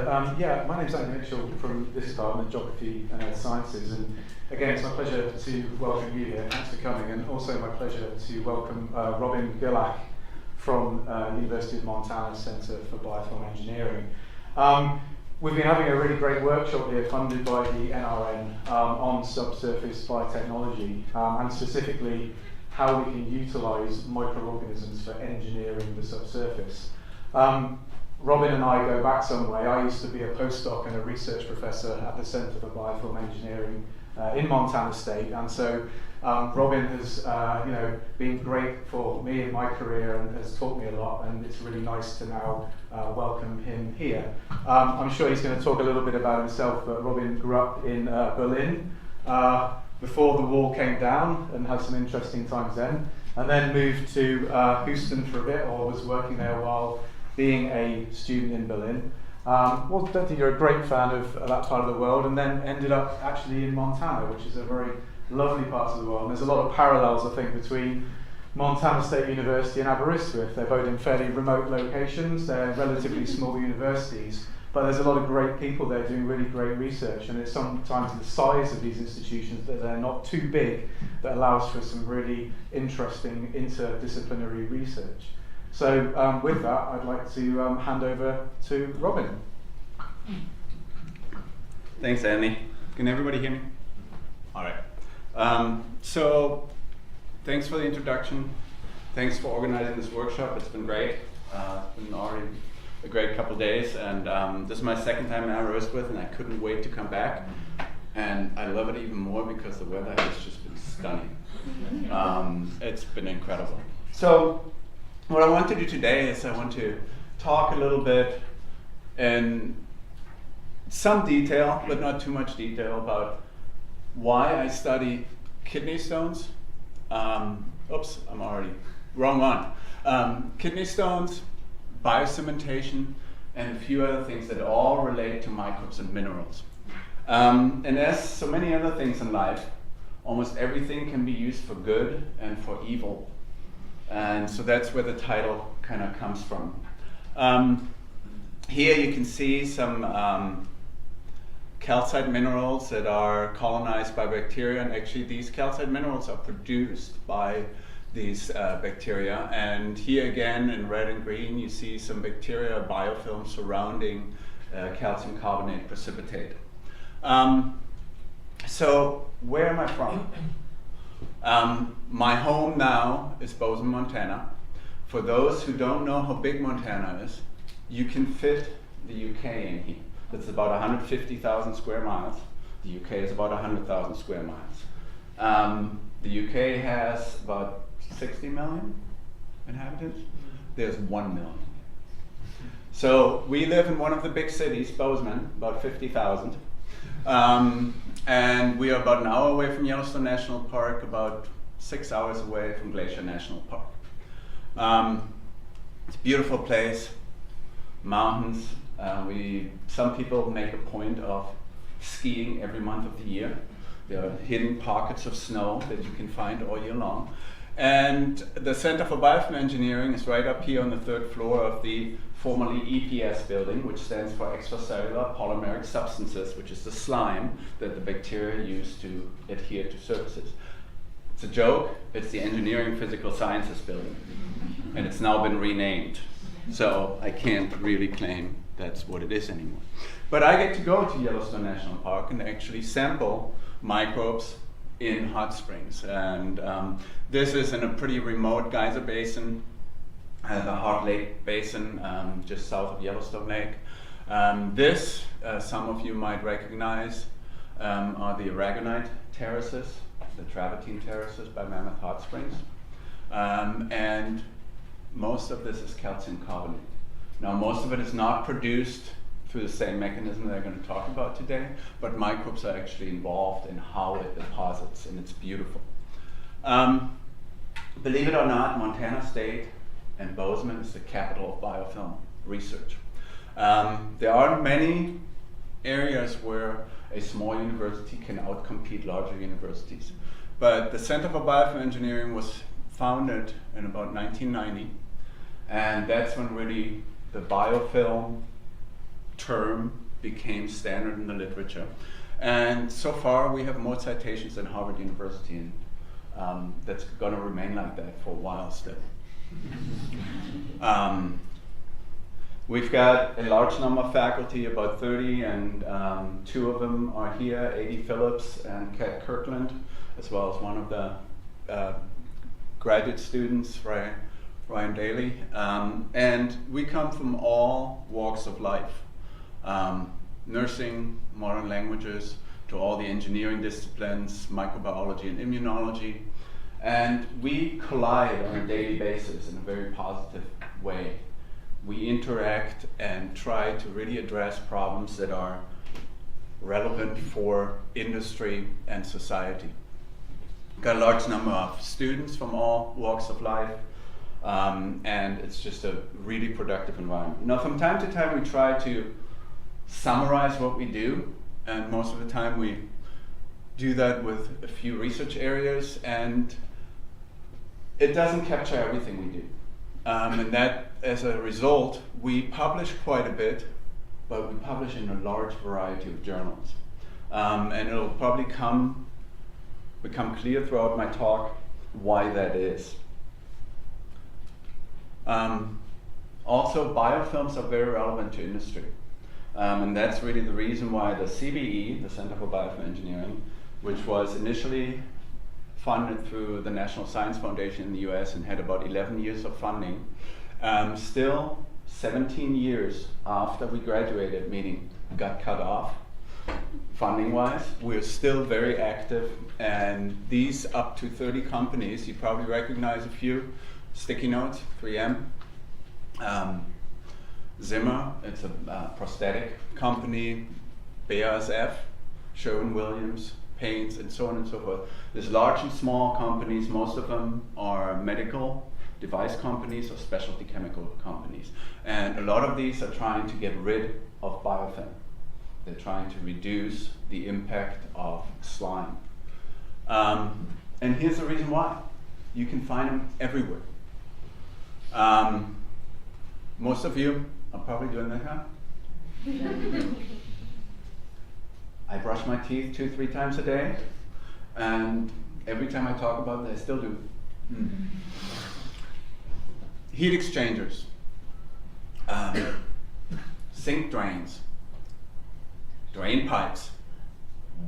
Yeah, my name's Andy Mitchell from this department, Geography and Earth Sciences, and again, it's my pleasure to welcome you here. Thanks for coming, and also my pleasure to welcome Robin Gerlach from University of Montana Center for Biofilm Engineering. We've been having a really great workshop here funded by the NRN on subsurface biotechnology, and specifically how we can utilize microorganisms for engineering the subsurface. Robin and I go back some way. I used to be a postdoc and a research professor at the Center for Biofilm Engineering in Montana State, and so Robin has been great for me in my career and has taught me a lot, and it's really nice to now welcome him here. I'm sure he's going to talk a little bit about himself, but Robin grew up in Berlin before the wall came down and had some interesting times then, and then moved to Houston for a bit, or was working there while being a student in Berlin. Well, I don't think you're a great fan of that part of the world, and then ended up actually in Montana, which is a very lovely part of the world. And there's a lot of parallels, I think, between Montana State University and Aberystwyth. They're both in fairly remote locations. They're relatively small universities, but there's a lot of great people there doing really great research, and it's sometimes the size of these institutions that they're not too big that allows for some really interesting interdisciplinary research. So with that, I'd like to hand over to Robin. Thanks, Andy. Can everybody hear me? All right. So thanks for the introduction. Thanks for organizing this workshop. It's been great. It's been already a great couple of days, and this is my second time in Aberystwyth, and I couldn't wait to come back. And I love it even more because the weather has just been stunning. It's been incredible. So what I want to do today is I want to talk a little bit in some detail, but not too much detail, about why I study kidney stones. Oops, I'm already wrong one. Kidney stones, biocementation, and a few other things that all relate to microbes and minerals. And as so many other things in life, almost everything can be used for good and for evil. And so that's where the title kind of comes from. Here you can see some calcite minerals that are colonized by bacteria, and actually these calcite minerals are produced by these bacteria. And here again in red and green you see some bacteria biofilm surrounding calcium carbonate precipitate. So where am I from? My home now is Bozeman, Montana. For those who don't know how big Montana is, you can fit the UK in here. That's about 150,000 square miles. The UK is about 100,000 square miles. The UK has about 60 million inhabitants. There's 1 million. So we live in one of the big cities, Bozeman, about 50,000. And we are about an hour away from Yellowstone National Park, about 6 hours away from Glacier National Park. It's a beautiful place, mountains. Some people make a point of skiing every month of the year. There are hidden pockets of snow that you can find all year long. And the Center for Biofilm Engineering is right up here on the third floor of the formerly EPS building, which stands for extracellular polymeric substances, which is the slime that the bacteria use to adhere to surfaces. It's a joke. It's the Engineering Physical Sciences building, and it's now been renamed. So I can't really claim that's what it is anymore. But I get to go to Yellowstone National Park and actually sample microbes in hot springs. And this is in a pretty remote geyser basin, the Heart Lake Basin, just south of Yellowstone Lake. This, some of you might recognize, are the aragonite terraces, the travertine terraces by Mammoth Hot Springs. And most of this is calcium carbonate. Now, most of it is not produced through the same mechanism that I'm going to talk about today, but microbes are actually involved in how it deposits, and it's beautiful. Believe it or not, Montana State and Bozeman is the capital of biofilm research. There are many areas where a small university can outcompete larger universities, but the Center for Biofilm Engineering was founded in about 1990, and that's when really the biofilm term became standard in the literature. And so far we have more citations than Harvard University, and that's going to remain like that for a while still. We've got a large number of faculty, about 30, and 2 of them are here, A.D. Phillips and Kat Kirkland, as well as one of the graduate students, Ryan Daly. And we come from all walks of life. Nursing, modern languages, to all the engineering disciplines, microbiology and immunology. And we collide on a daily basis in a very positive way. We interact and try to really address problems that are relevant for industry and society. Got a large number of students from all walks of life, and it's just a really productive environment. Now, from time to time, we try to summarize what we do, and most of the time we do that with a few research areas, and it doesn't capture everything we do. And that, as a result, we publish quite a bit, but we publish in a large variety of journals. And it'll probably become clear throughout my talk why that is. Also, biofilms are very relevant to industry. And that's really the reason why the CBE, the Center for Biofilm Engineering, which was initially funded through the National Science Foundation in the US and had about 11 years of funding, still 17 years after we graduated, meaning got cut off funding-wise, we're still very active, and these up to 30 companies, you probably recognize a few, Sticky Notes, 3M, Zimmer, it's a prosthetic company, BASF, Sherwin-Williams, Paints, and so on and so forth. There's large and small companies. Most of them are medical device companies or specialty chemical companies. And a lot of these are trying to get rid of biofilm. They're trying to reduce the impact of slime. And here's the reason why. You can find them everywhere. Most of you are probably doing that, huh? I brush my teeth 2-3 times a day, and every time I talk about it, I still do. Heat exchangers, sink drains, drain pipes,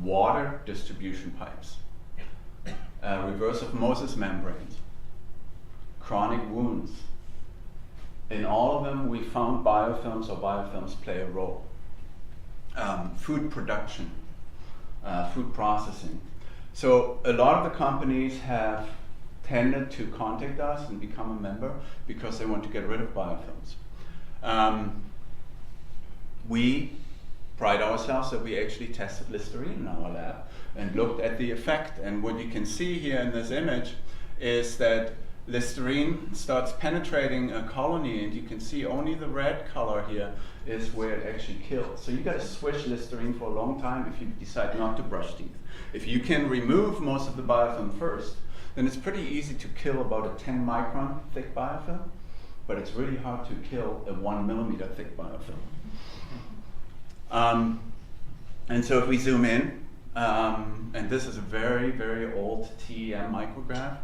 water distribution pipes, reverse osmosis membranes, chronic wounds. In all of them, we found biofilms or biofilms play a role. Food production, food processing. So a lot of the companies have tended to contact us and become a member because they want to get rid of biofilms. We pride ourselves that we actually tested Listerine in our lab and looked at the effect. And what you can see here in this image is that Listerine starts penetrating a colony, and you can see only the red color here is where it actually kills. So you got to swish Listerine for a long time if you decide not to brush teeth. If you can remove most of the biofilm first, then it's pretty easy to kill about a 10 micron thick biofilm, but it's really hard to kill a 1 millimeter thick biofilm. And so if we zoom in, and this is a very, very old TEM micrograph,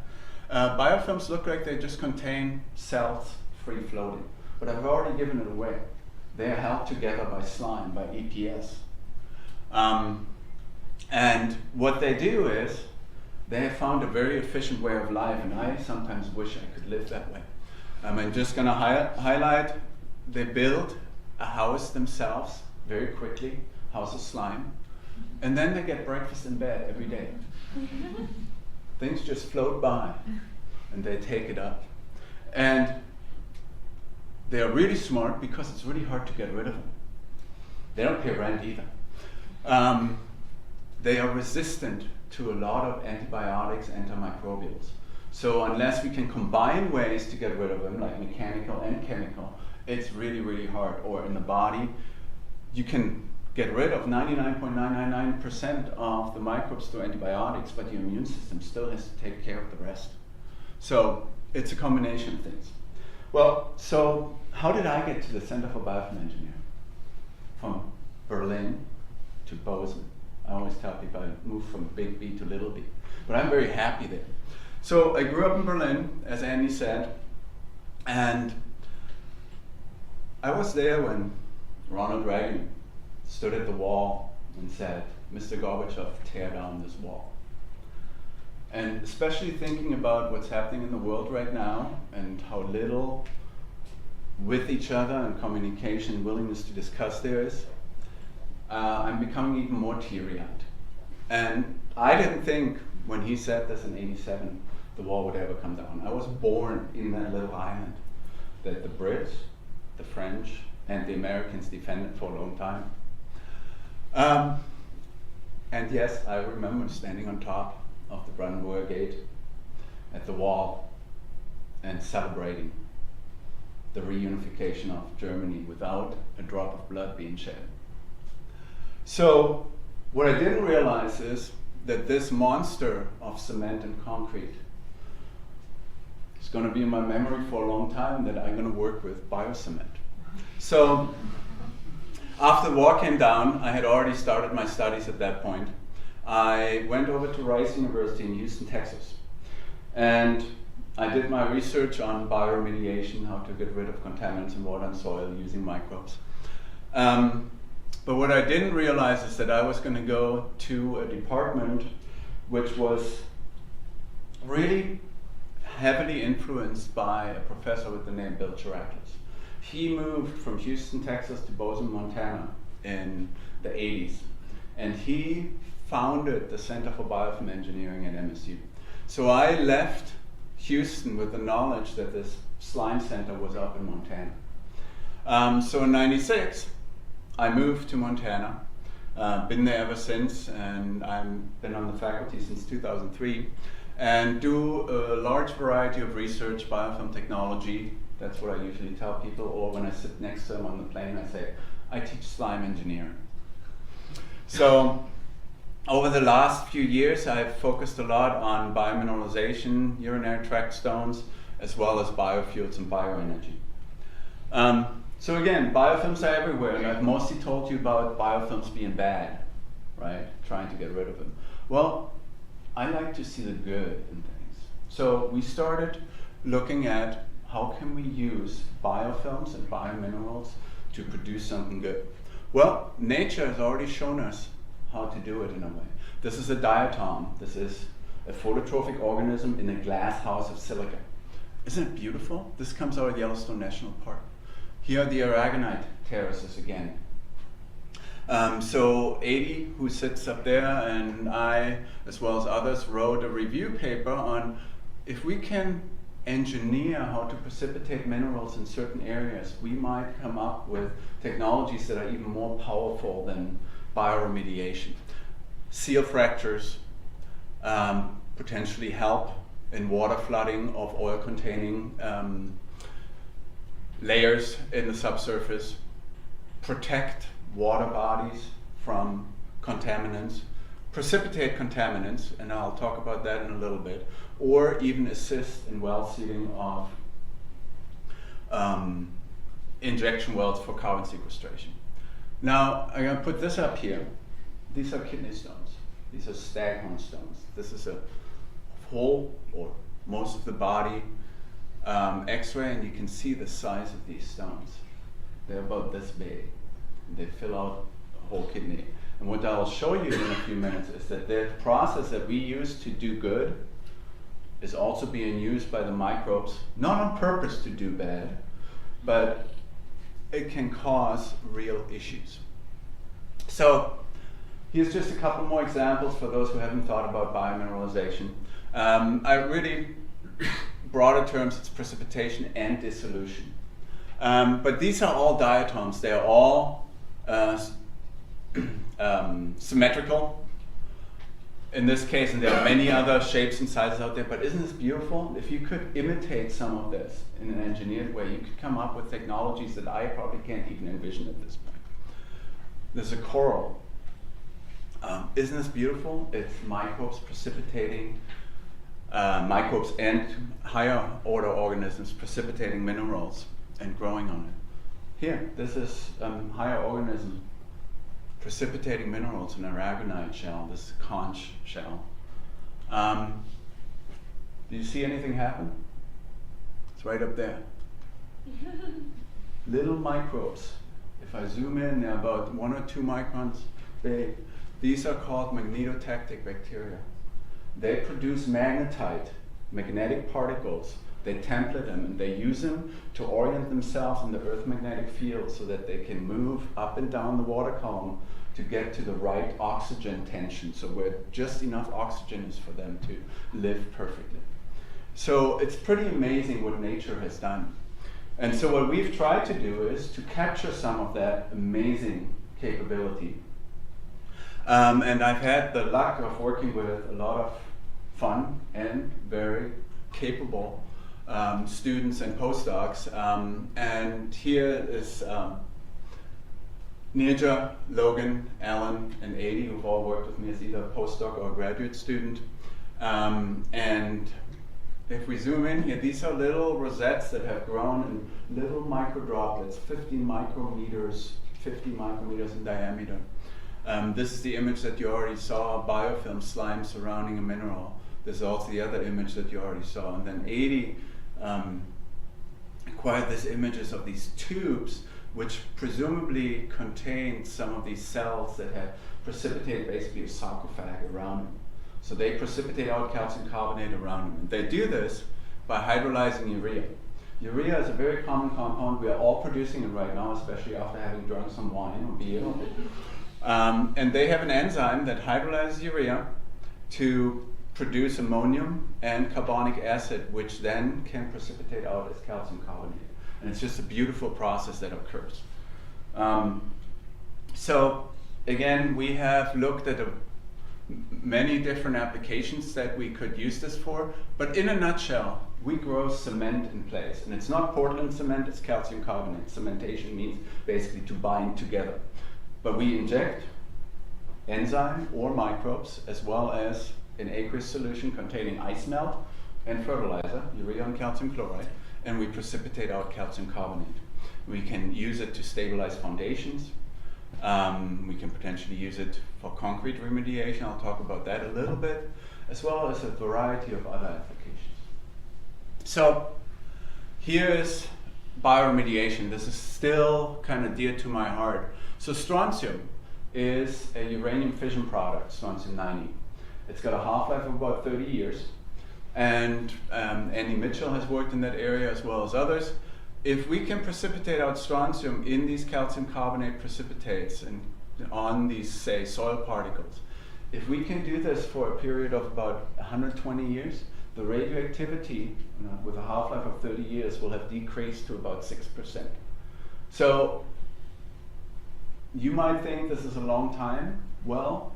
biofilms look like they just contain cells free floating, but I've already given it away. They are held together by slime, by EPS. And what they do is, they have found a very efficient way of life, and I sometimes wish I could live that way. I'm just going to highlight, they build a house themselves very quickly, house of slime, and then they get breakfast in bed every day. Things just float by, and they take it up. And they're really smart because it's really hard to get rid of them. They don't pay rent either. They are resistant to a lot of antibiotics, antimicrobials. So unless we can combine ways to get rid of them, like mechanical and chemical, it's really, really hard. Or in the body, you can get rid of 99.999% of the microbes through antibiotics, but your immune system still has to take care of the rest. So it's a combination of things. Well, so how did I get to the Center for Biofilm Engineering? from Berlin to Bozeman. I always tell people I moved from big B to little b, but I'm very happy there. So I grew up in Berlin, as Andy said, and I was there when Ronald Reagan stood at the wall and said, "Mr. Gorbachev, tear down this wall." And especially thinking about what's happening in the world right now and how little with each other and communication and willingness to discuss there is, I'm becoming even more teary-eyed. And I didn't think when he said this in '87, the wall would ever come down. I was born in that little island that the Brits, the French, and the Americans defended for a long time. And yes, I remember standing on top of the Brandenburger Gate at the wall and celebrating the reunification of Germany without a drop of blood being shed. So what I didn't realize is that this monster of cement and concrete is going to be in my memory for a long time, that I'm going to work with biocement. So after the war came down, I had already started my studies at that point. I went over to Rice University in Houston, Texas, and I did my research on bioremediation, how to get rid of contaminants in water and soil using microbes. But what I didn't realize is that I was going to go to a department which was really heavily influenced by a professor with the name Bill Gerlach. He moved from Houston, Texas to Bozeman, Montana in the 80s, and he founded the Center for Biofilm Engineering at MSU. So I left Houston with the knowledge that this slime center was up in Montana. So in '96, I moved to Montana, been there ever since, and I've been on the faculty since 2003, and do a large variety of research, biofilm technology. That's what I usually tell people, or when I sit next to them on the plane, I say, I teach slime engineering. So over the last few years, I've focused a lot on biomineralization, urinary tract stones, as well as biofuels and bioenergy. So again, biofilms are everywhere, and I've mostly told you about biofilms being bad, right? Trying to get rid of them. Well, I like to see the good in things. So we started looking at how can we use biofilms and biominerals to produce something good. Well, nature has already shown us how to do it in a way. This is a diatom. This is a phototrophic organism in a glass house of silica. Isn't it beautiful? This comes out of Yellowstone National Park. Here are the aragonite terraces again. So 80, who sits up there, and I, as well as others, wrote a review paper on if we can engineer how to precipitate minerals in certain areas, we might come up with technologies that are even more powerful than bioremediation. Seal fractures potentially help in water flooding of oil-containing layers in the subsurface, protect water bodies from contaminants, precipitate contaminants, and I'll talk about that in a little bit, or even assist in well seeding of injection wells for carbon sequestration. Now, I'm going to put this up here. These are kidney stones. These are staghorn stones. This is a whole, or most of the body, X-ray, and you can see the size of these stones. They're about this big. They fill out a whole kidney. And what I'll show you in a few minutes is that the process that we use to do good is also being used by the microbes, not on purpose to do bad, but it can cause real issues. So here's just a couple more examples for those who haven't thought about biomineralization. I really, broader terms, it's precipitation and dissolution. But these are all diatoms. They're all symmetrical in this case, and there are many other shapes and sizes out there, but isn't this beautiful? If you could imitate some of this in an engineered way, you could come up with technologies that I probably can't even envision at this point. There's a coral. Isn't this beautiful? It's microbes precipitating, microbes and higher order organisms precipitating minerals and growing on it. Here, this is higher organism precipitating minerals in a aragonite shell, this conch shell. Do you see anything happen? It's right up there. Little microbes. If I zoom in, they're about 1 or 2 microns big. These are called magnetotactic bacteria. They produce magnetite, magnetic particles. They template them and they use them to orient themselves in the Earth magnetic field so that they can move up and down the water column to get to the right oxygen tension, so where just enough oxygen is for them to live perfectly. So it's pretty amazing what nature has done. And so what we've tried to do is to capture some of that amazing capability. And I've had the luck of working with a lot of fun and very capable students and postdocs. And here is Nirja, Logan, Alan, and Adi, who've all worked with me as either a postdoc or a graduate student. And if we zoom in here, these are little rosettes that have grown in little micro droplets, 50 micrometers in diameter. This is the image that you already saw, biofilm slime surrounding a mineral. This is also the other image that you already saw. And then Adi acquired these images of these tubes, which presumably contain some of these cells that have precipitated basically a sarcophag around them. So they precipitate out calcium carbonate around them. And they do this by hydrolyzing urea. Urea is a very common compound. We are all producing it right now, especially after having drunk some wine or beer. And they have an enzyme that hydrolyzes urea to produce ammonium and carbonic acid, which then can precipitate out as calcium carbonate. And it's just a beautiful process that occurs. So again, we have looked at many different applications that we could use this for, but in a nutshell, we grow cement in place. And it's not Portland cement, it's calcium carbonate. Cementation means basically to bind together. But we inject enzyme or microbes, as well as an aqueous solution containing ice melt and fertilizer, urea and calcium chloride, and we precipitate out calcium carbonate. We can use it to stabilize foundations. We can potentially use it for concrete remediation. I'll talk about that a little bit, as well as a variety of other applications. So here is bioremediation. This is still kind of dear to my heart. So strontium is a uranium fission product, strontium-90. It's got a half-life of about 30 years. And Andy Mitchell has worked in that area as well as others. If we can precipitate out strontium in these calcium carbonate precipitates and on these, say, soil particles, if we can do this for a period of about 120 years, the radioactivity, with a half-life of 30 years, will have decreased to about 6%. So you might think this is a long time. Well,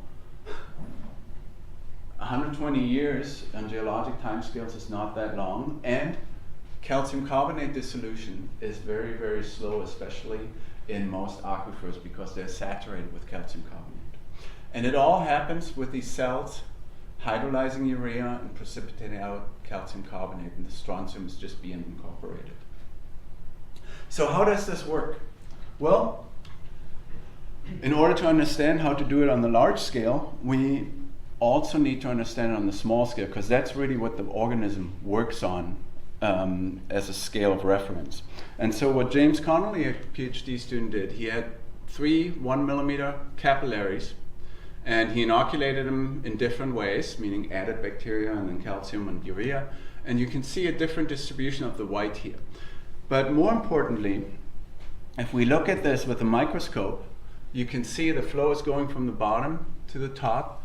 120 years on geologic timescales is not that long, and calcium carbonate dissolution is very, very slow, especially in most aquifers, because they're saturated with calcium carbonate. And it all happens with these cells hydrolyzing urea and precipitating out calcium carbonate, and the strontium is just being incorporated. So how does this work? Well, in order to understand how to do it on the large scale, we also need to understand it on the small scale, because that's really what the organism works on as a scale of reference. And so what James Connolly, a Ph.D. student, did, he had 3 1-millimeter capillaries, and he inoculated them in different ways, meaning added bacteria and then calcium and urea. And you can see a different distribution of the white here. But more importantly, if we look at this with a microscope, you can see the flow is going from the bottom to the top,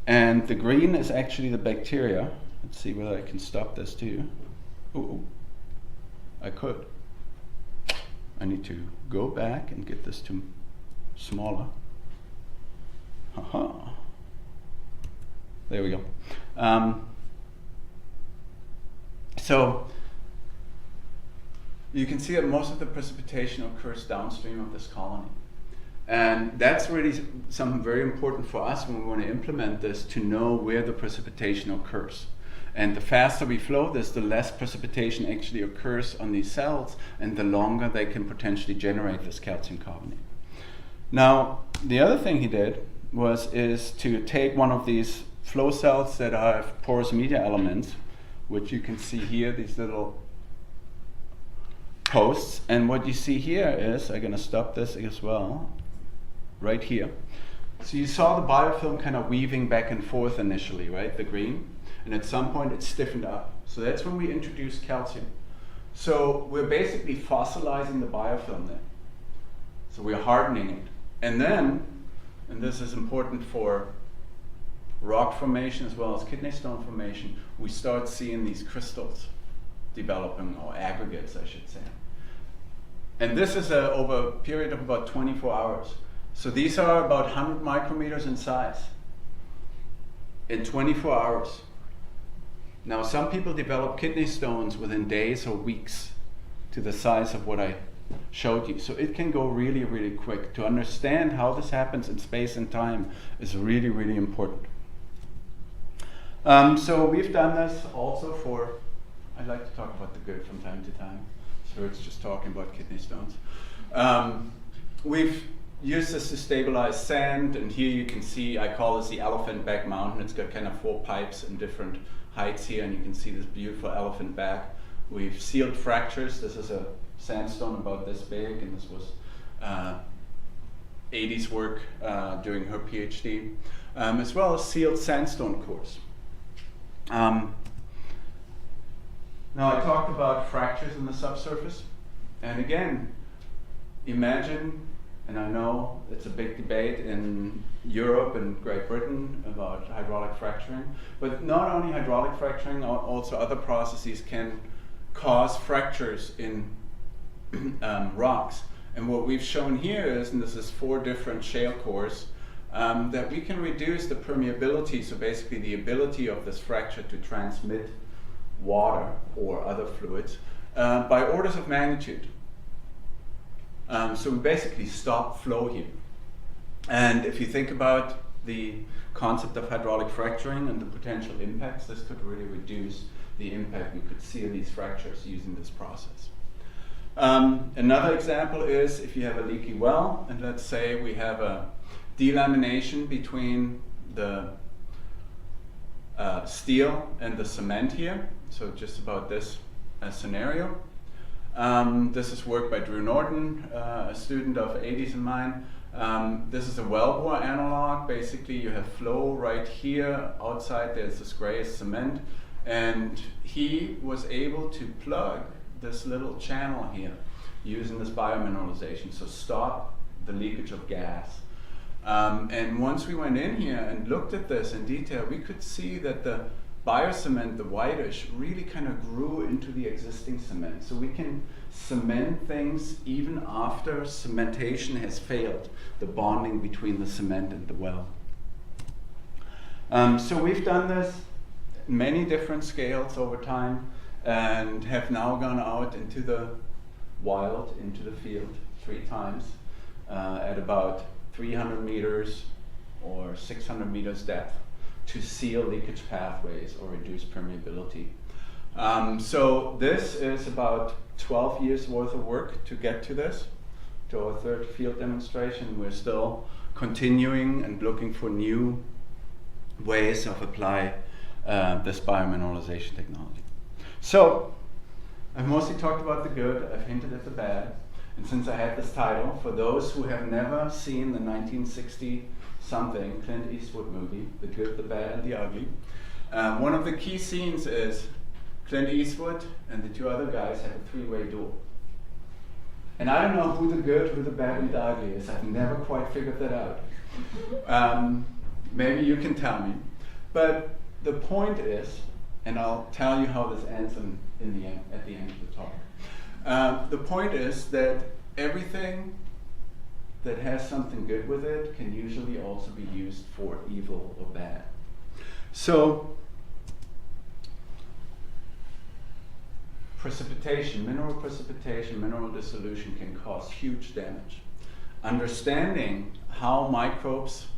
and the green is actually the bacteria. Let's see whether I can stop this too. Ooh, I could. I need to go back and get this to smaller. Haha. There we go. So you can see that most of the precipitation occurs downstream of this colony. And that's really something very important for us when we want to implement this, to know where the precipitation occurs. And the faster we flow this, the less precipitation actually occurs on these cells, and the longer they can potentially generate this calcium carbonate. Now, the other thing he did is to take one of these flow cells that have porous media elements, which you can see here, these little posts. And what you see here is, I'm going to stop this as well, right here. So you saw the biofilm kind of weaving back and forth initially, right, the green? And at some point it stiffened up. So that's when we introduced calcium. So we're basically fossilizing the biofilm then. So we're hardening it. And then, and this is important for rock formation as well as kidney stone formation, we start seeing these crystals developing, or aggregates I should say. And this is over a period of about 24 hours. So these are about 100 micrometers in size in 24 hours. Now, some people develop kidney stones within days or weeks to the size of what I showed you. So it can go really, really quick. To understand how this happens in space and time is really, really important. So we've done this also for, I like to talk about the good from time to time. So it's just talking about kidney stones. We've used this to stabilize sand, and here you can see, I call this the elephant back mountain. It's got kind of 4 pipes in different heights here, and you can see this beautiful elephant back. We've sealed fractures. This is a sandstone about this big, and this was 80's work during her Ph.D., as well as sealed sandstone cores. Now I talked about fractures in the subsurface, and again, imagine, and I know it's a big debate in Europe and Great Britain about hydraulic fracturing, but not only hydraulic fracturing, also other processes can cause fractures in rocks. And what we've shown here is, and this is 4 different shale cores, that we can reduce the permeability, so basically the ability of this fracture to transmit water or other fluids, by orders of magnitude. So we basically stop flow here. And if you think about the concept of hydraulic fracturing and the potential impacts, this could really reduce the impact we could see in these fractures using this process. Another example is if you have a leaky well, and let's say we have a delamination between the steel and the cement here, so just about this scenario. This is work by Drew Norton, a student of 80's of mine. This is a wellbore analog. Basically you have flow right here, outside there's this gray cement, and he was able to plug this little channel here using this biomineralization, so stop the leakage of gas. And once we went in here and looked at this in detail, we could see that the biocement, the whitish, really kind of grew into the existing cement. So we can cement things even after cementation has failed, the bonding between the cement and the well. So we've done this many different scales over time, and have now gone out into the wild, into the field 3 times at about 300 meters or 600 meters depth to seal leakage pathways or reduce permeability. So this is about 12 years worth of work to get to this, to our 3rd field demonstration. We're still continuing and looking for new ways of apply this biomineralization technology. So I've mostly talked about the good, I've hinted at the bad, and since I had this title, for those who have never seen the 1960-something Clint Eastwood movie, The Good, the Bad, and the Ugly, one of the key scenes is Clint Eastwood and the 2 other guys have a 3-way duel. And I don't know who the good, who the bad, and the ugly is. I've never quite figured that out. Maybe you can tell me. But the point is, and I'll tell you how this ends at the end of the talk. The point is that everything that has something good with it can usually also be used for evil or bad. So precipitation, mineral precipitation, mineral dissolution can cause huge damage. Understanding how microbes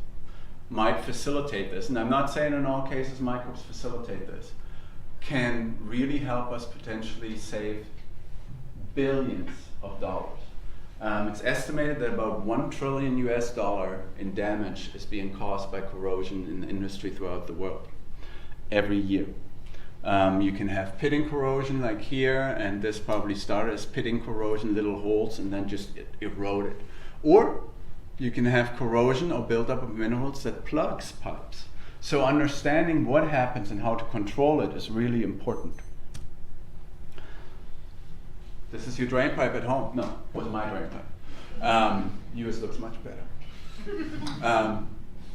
might facilitate this, and I'm not saying in all cases microbes facilitate this, can really help us potentially save billions of dollars. It's estimated that about $1 trillion in damage is being caused by corrosion in the industry throughout the world every year. You can have pitting corrosion like here, and this probably started as pitting corrosion, little holes, and then just eroded. Or you can have corrosion or buildup of minerals that plugs pipes. So understanding what happens and how to control it is really important. This is your drain pipe at home. No, it wasn't my drain pipe. Yours looks much better.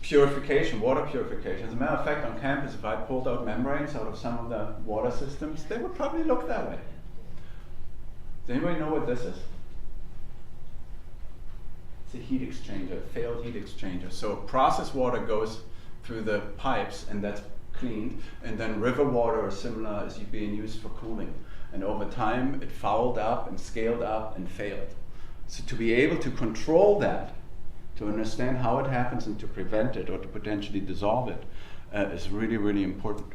Purification, water purification. As a matter of fact, on campus, if I pulled out membranes out of some of the water systems, they would probably look that way. Does anybody know what this is? It's a heat exchanger, a failed heat exchanger. So processed water goes through the pipes, and that's cleaned, and then river water or similar is being used for cooling. And over time, it fouled up and scaled up and failed. So to be able to control that, to understand how it happens and to prevent it or to potentially dissolve it is really, really important.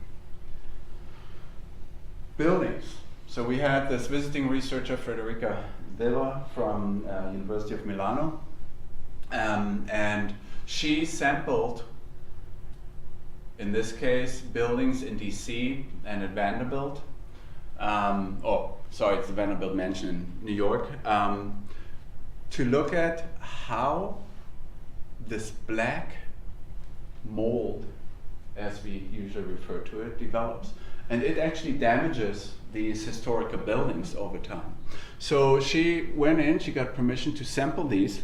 Buildings. So we had this visiting researcher, Federica Dipl from University of Milano, and she sampled, in this case, buildings in DC and at Vanderbilt. It's the Vanderbilt Mansion in New York, to look at how this black mold, as we usually refer to it, develops. And it actually damages these historical buildings over time. So she went in, she got permission to sample these.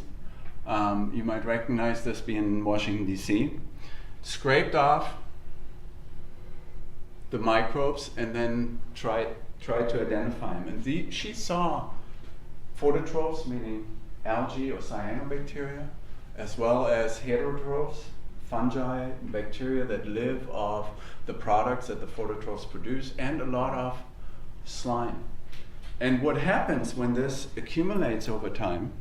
You might recognize this being in Washington, D.C. Scraped off the microbes and then tried to identify them. And she saw phototrophs, meaning algae or cyanobacteria, as well as heterotrophs, fungi and bacteria that live off the products that the phototrophs produce, and a lot of slime. And what happens when this accumulates over time,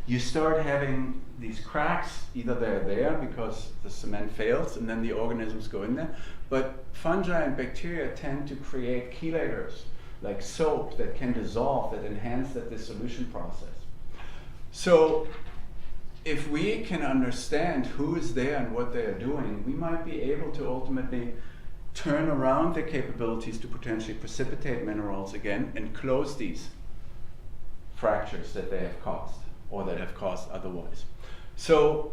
you start having these cracks. Either they're there because the cement fails and then the organisms go in there, but fungi and bacteria tend to create chelators, like soap that can dissolve, that enhance that dissolution process. So if we can understand who is there and what they are doing, we might be able to ultimately turn around their capabilities to potentially precipitate minerals again and close these fractures that they have caused or that have caused otherwise. So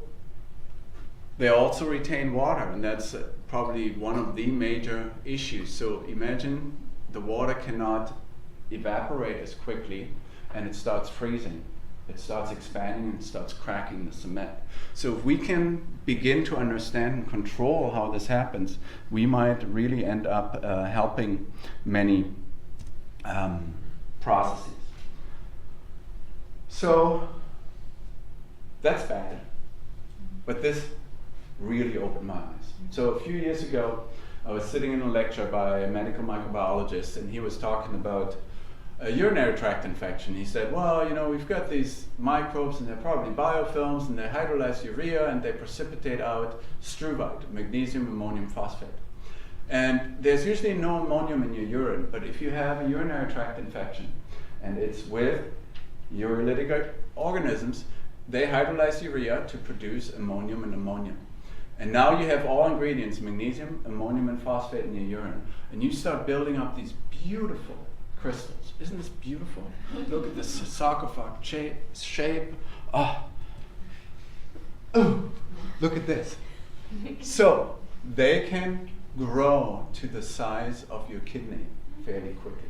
they also retain water, and that's probably one of the major issues. So imagine the water cannot evaporate as quickly, and it starts freezing. It starts expanding and starts cracking the cement. So if we can begin to understand and control how this happens, we might really end up helping many processes. So that's bad, but this really opened my eyes. So a few years ago, I was sitting in a lecture by a medical microbiologist, and he was talking about a urinary tract infection. He said, well, we've got these microbes, and they're probably biofilms, and they hydrolyze urea, and they precipitate out struvite, magnesium ammonium phosphate. And there's usually no ammonium in your urine, but if you have a urinary tract infection, and it's with urolytic organisms, they hydrolyze urea to produce ammonium and ammonia. And now you have all ingredients, magnesium, ammonium, and phosphate in your urine, and you start building up these beautiful crystals. Isn't this beautiful? Look at this sarcophagus shape. Look at this. So they can grow to the size of your kidney fairly quickly.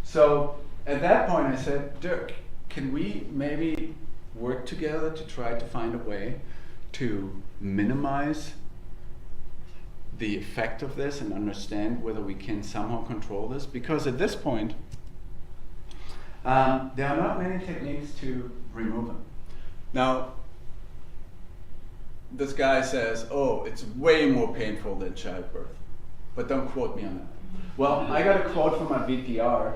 So at that point I said, Dirk, can we maybe work together to try to find a way to minimize the effect of this and understand whether we can somehow control this? Because at this point, there are not many techniques to remove them. Now, this guy says, oh, it's way more painful than childbirth. But don't quote me on that. Well, I got a quote from my VPR,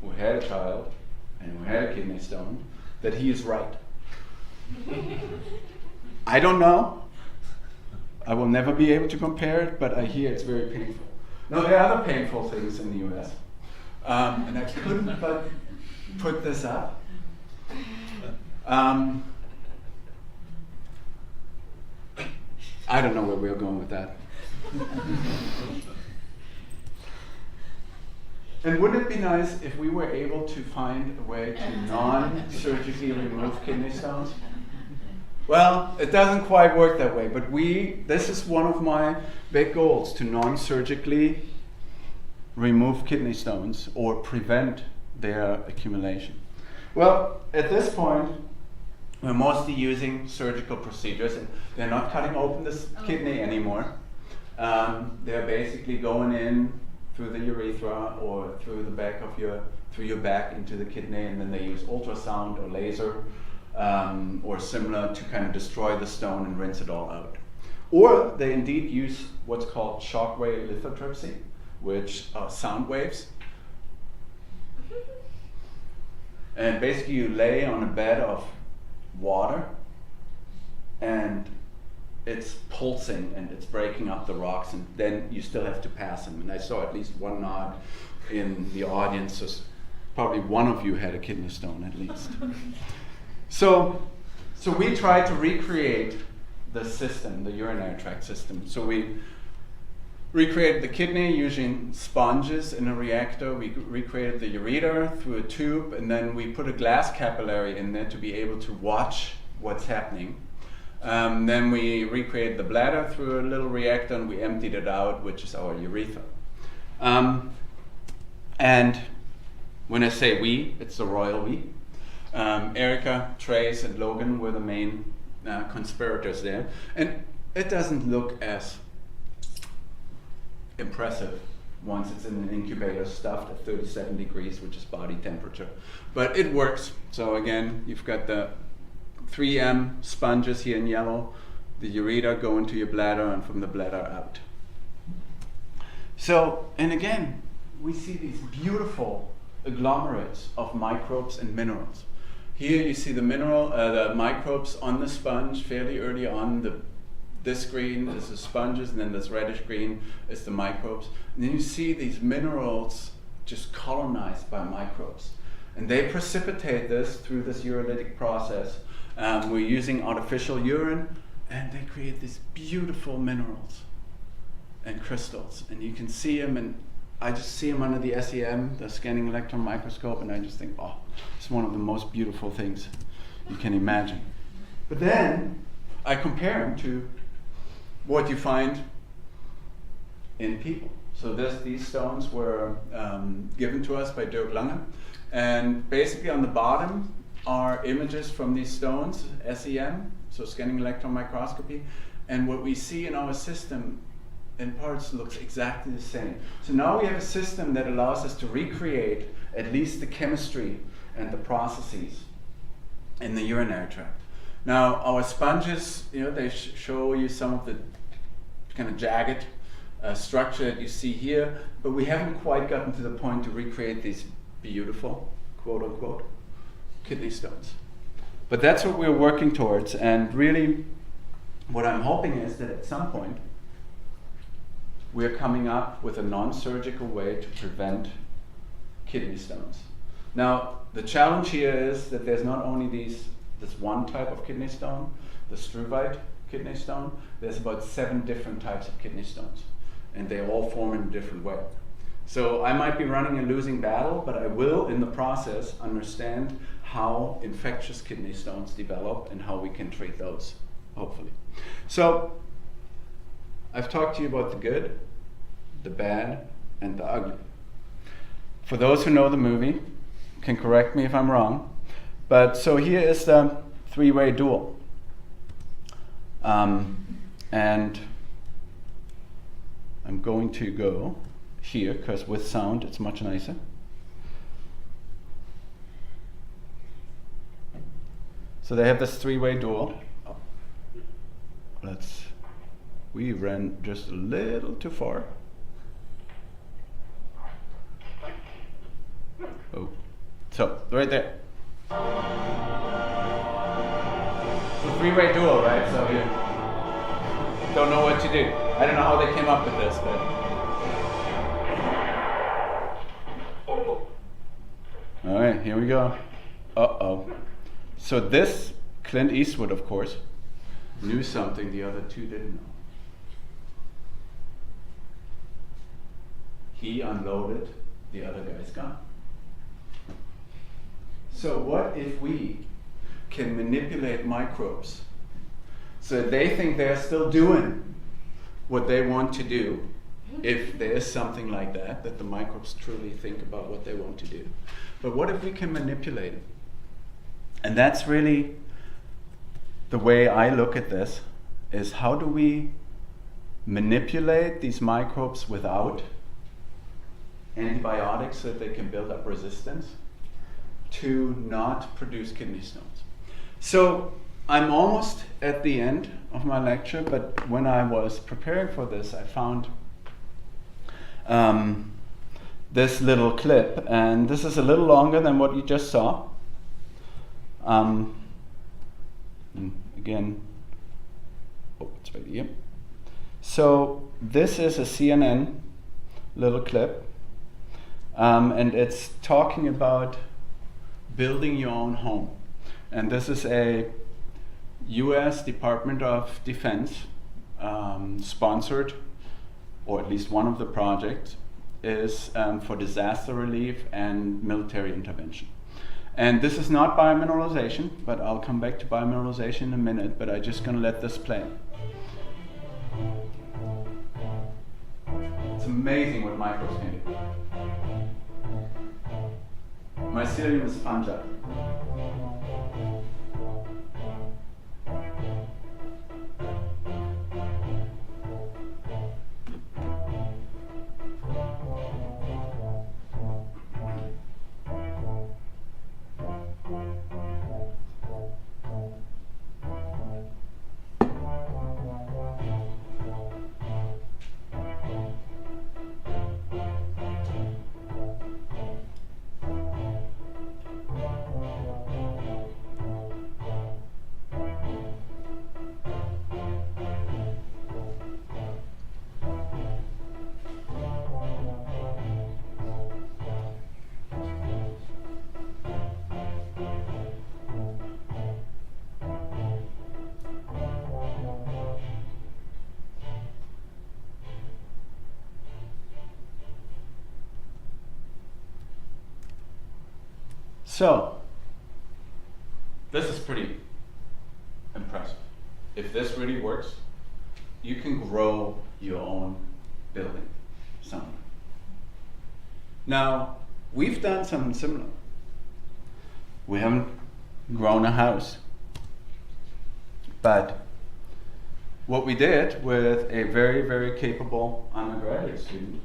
who had a child and who had a kidney stone, that he is right. I don't know. I will never be able to compare it, but I hear it's very painful. Now, there are other painful things in the US. And I couldn't but put this up. I don't know where we're going with that. And wouldn't it be nice if we were able to find a way to non-surgically remove kidney stones? Well, it doesn't quite work that way, but this is one of my big goals, to non-surgically remove kidney stones or prevent their accumulation. Well, at this point, we're mostly using surgical procedures, and they're not cutting open this kidney anymore. They're basically going in through the urethra or through the back of through your back into the kidney, and then they use ultrasound or laser or similar to kind of destroy the stone and rinse it all out. Or they indeed use what's called shockwave lithotripsy, which are sound waves. And basically you lay on a bed of water and it's pulsing and it's breaking up the rocks, and then you still have to pass them. And I saw at least one nod in the audience, so probably one of you had a kidney stone at least. So we tried to recreate the system, the urinary tract system. So we recreated the kidney using sponges in a reactor. We recreated the ureter through a tube, and then we put a glass capillary in there to be able to watch what's happening. Then we recreated the bladder through a little reactor, and we emptied it out, which is our urethra. And when I say we, it's the royal we. Erica, Trace, and Logan were the main conspirators there. And it doesn't look as impressive once it's in an incubator stuffed at 37 degrees, which is body temperature. But it works. So again, you've got the 3M sponges here in yellow, the ureter go into your bladder, and from the bladder out. So, and again, we see these beautiful agglomerates of microbes and minerals. Here you see the microbes on the sponge fairly early on. This green is the sponges, and then this reddish green is the microbes. And then you see these minerals just colonized by microbes. And they precipitate this through this urolytic process. We're using artificial urine, and they create these beautiful minerals and crystals. And you can see them, and I just see them under the SEM, the scanning electron microscope, and I just think, oh, it's one of the most beautiful things you can imagine. But then I compare them to what you find in people. So these stones were given to us by Dirk Lange, and basically on the bottom are images from these stones, SEM, so scanning electron microscopy, and what we see in our system in parts looks exactly the same. So now we have a system that allows us to recreate at least the chemistry and the processes in the urinary tract. Now our sponges, they show you some of the kind of jagged structure that you see here, but we haven't quite gotten to the point to recreate these beautiful, quote unquote, kidney stones. But that's what we're working towards, and really what I'm hoping is that at some point we're coming up with a non-surgical way to prevent kidney stones. Now the challenge here is that there's not only this one type of kidney stone, the struvite kidney stone, there's about 7 different types of kidney stones, and they all form in a different way. So I might be running a losing battle, but I will, in the process, understand how infectious kidney stones develop and how we can treat those, hopefully. So I've talked to you about the good, the bad, and the ugly. For those who know the movie, can correct me if I'm wrong, but so here is the 3-way duel. And I'm going to go here, because with sound it's much nicer. So they have this 3-way duel. We ran just a little too far. Oh, so right there. So 3-way duel, right? So here. don't know what to do. I don't know how they came up with this, but. All right, here we go. Uh-oh. So this, Clint Eastwood, of course, knew something the other two didn't know. He unloaded the other guy's gun. So what if we can manipulate microbes so they think they're still doing what they want to do, if there is something like that, that the microbes truly think about what they want to do. But what if we can manipulate it? And that's really the way I look at this, is how do we manipulate these microbes without antibiotics so that they can build up resistance to not produce kidney stones. So I'm almost at the end of my lecture, but when I was preparing for this, I found this little clip, and this is a little longer than what you just saw. Again, oh, it's right here. So this is a CNN little clip, and it's talking about building your own home. And this is a US Department of Defense sponsored, or at least one of the projects is for disaster relief and military intervention. And this is not biomineralization, but I'll come back to biomineralization in a minute, but I'm just going to let this play. It's amazing what microbes can do. Mycelium is fungi. So, this is pretty impressive. If this really works, you can grow your own building somewhere. Now, we've done something similar. We haven't grown a house. But what we did with a very, very capable undergraduate student,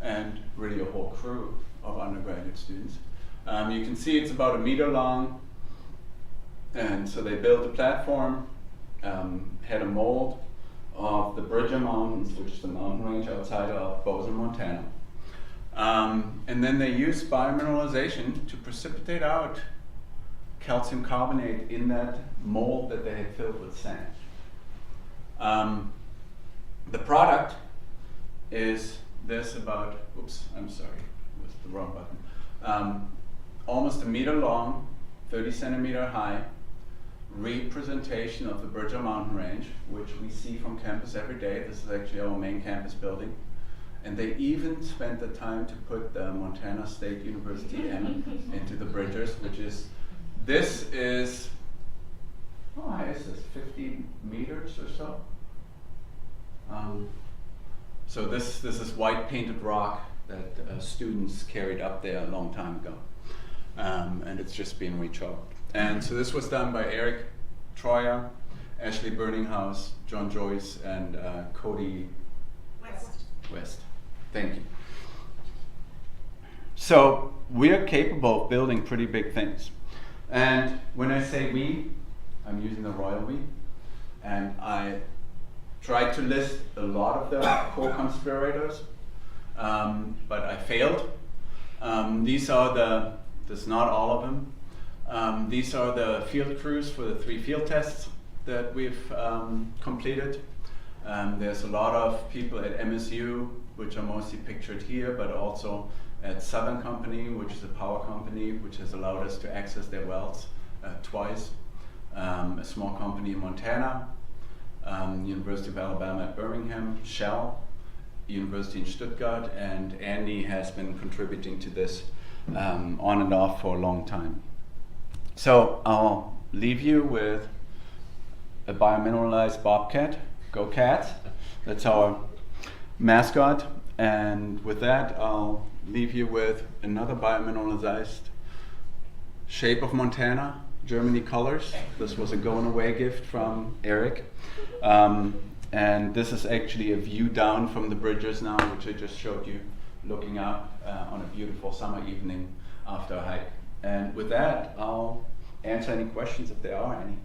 and really a whole crew of undergraduate students, you can see it's about 1 meter long, and so they built a platform, had a mold of the Bridger Mountains, which is the mountain range outside of Bozeman, Montana. And then they used biomineralization to precipitate out calcium carbonate in that mold that they had filled with sand. The product is this about, oops, I'm sorry, it was the wrong button. Almost 1 meter long, 30 centimeter high representation of the Bridger Mountain Range, which we see from campus every day. This is actually our main campus building. And they even spent the time to put the Montana State University-Bozeman into the Bridgers, which is, this is, how high is this, 50 meters or so? So this is white painted rock that students carried up there a long time ago. And it's just been rechalked. And so this was done by Eric Troyer, Ashley Burninghouse, John Joyce, and Cody West. Thank you. So we are capable of building pretty big things. And when I say we, I'm using the royal we. And I tried to list a lot of the co-conspirators, but I failed. These are the, there's not all of them. These are the field crews for the 3 field tests that we've completed. There's a lot of people at MSU, which are mostly pictured here, but also at Southern Company, which is a power company, which has allowed us to access their wells twice. A small company in Montana, University of Alabama at Birmingham, Shell, University in Stuttgart, and Andy has been contributing to this on and off for a long time. So I'll leave you with a biomineralized bobcat. Go Cats! That's our mascot. And with that, I'll leave you with another biomineralized shape of Montana, Germany colors. This was a going away gift from Eric. And this is actually a view down from the bridges now, which I just showed you, looking up on a beautiful summer evening after a hike. And with that, I'll answer any questions if there are any.